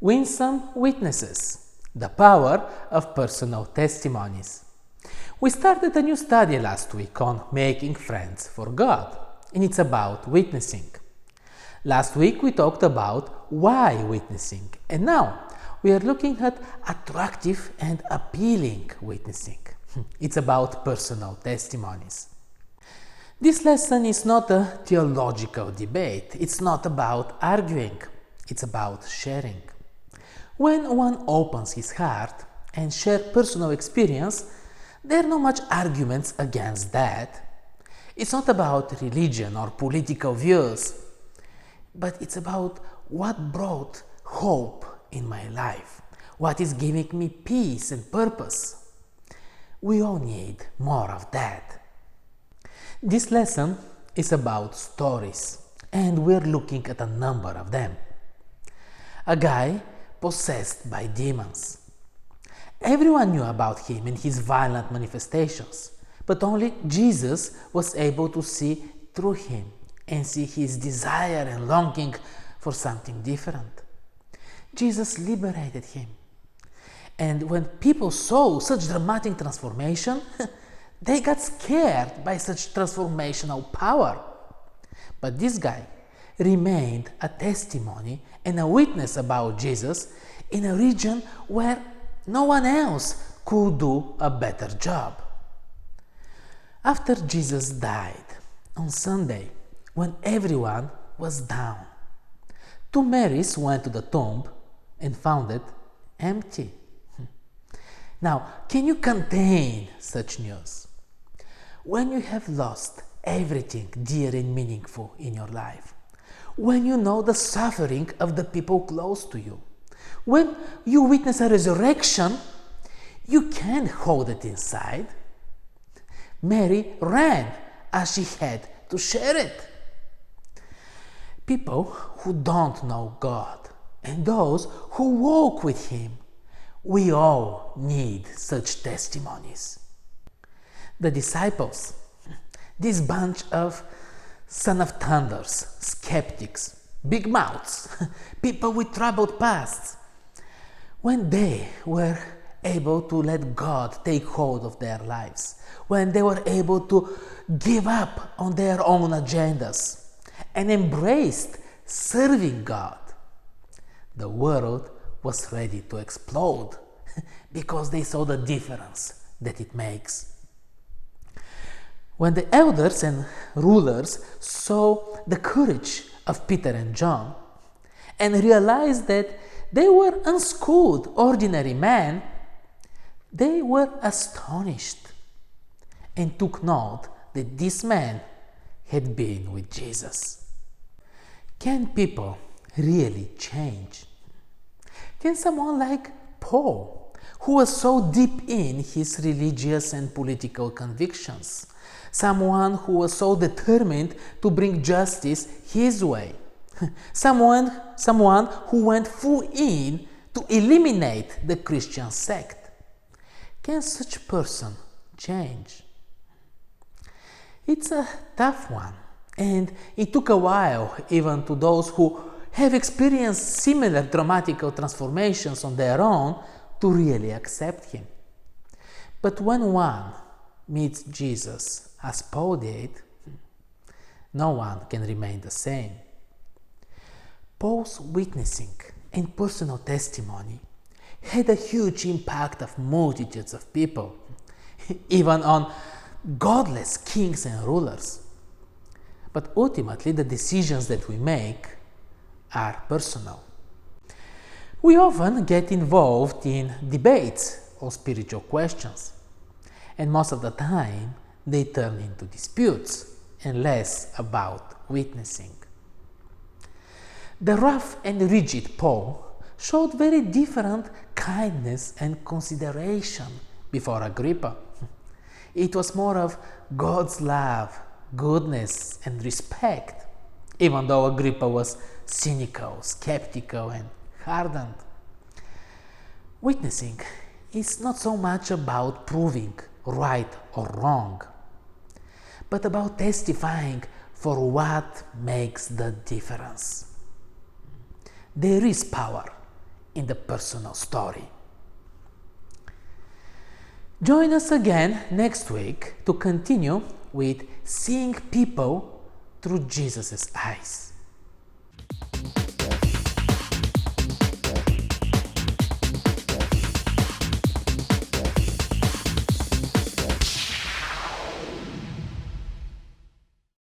Winsome witnesses, the power of personal testimonies. We started a new study last week on making friends for God, and it's about witnessing. Last week we talked about why witnessing, and now we are looking at attractive and appealing witnessing. It's about personal testimonies. This lesson is not a theological debate, it's not about arguing, it's about sharing. When one opens his heart and shares personal experience, there are not much arguments against that. It's not about religion or political views, but it's about what brought hope in my life, what is giving me peace and purpose. We all need more of that. This lesson is about stories, and we're looking at a number of them. A guy possessed by demons. Everyone knew about him and his violent manifestations, but only Jesus was able to see through him and see his desire and longing for something different. Jesus liberated him. And when people saw such dramatic transformation, they got scared by such transformational power. But this guy remained a testimony and a witness about Jesus in a region where no one else could do a better job. After Jesus died on Sunday, when everyone was down, two Marys went to the tomb and found it empty. Now, can you contain such news? When you have lost everything dear and meaningful in your life, when you know the suffering of the people close to you, when you witness a resurrection, you can't hold it inside. Mary ran as she had to share it. People who don't know God and those who walk with Him, we all need such testimonies. The disciples, this bunch of son of thunders, skeptics, big mouths, people with troubled pasts, when they were able to let God take hold of their lives, when they were able to give up on their own agendas and embraced serving God, the world was ready to explode because they saw the difference that it makes. When the elders and rulers saw the courage of Peter and John and realized that they were unschooled, ordinary men, they were astonished and took note that this man had been with Jesus. Can people really change? Can someone like Paul, who was so deep in his religious and political convictions, someone who was so determined to bring justice his way, someone who went full in to eliminate the Christian sect, can such person change? It's a tough one, and it took a while even to those who have experienced similar dramatical transformations on their own to really accept him. But when one meets Jesus as Paul did, no one can remain the same. Paul's witnessing and personal testimony had a huge impact on multitudes of people, even on godless kings and rulers. But ultimately, the decisions that we make are personal. We often get involved in debates on spiritual questions, and most of the time they turn into disputes and less about witnessing. The rough and rigid Paul showed very different kindness and consideration before Agrippa. It was more of God's love, goodness, and respect, even though Agrippa was cynical, skeptical, and hardened. Witnessing is not so much about proving right or wrong, but about testifying for what makes the difference. There is power in the personal story. Join us again next week to continue with seeing people through Jesus' eyes.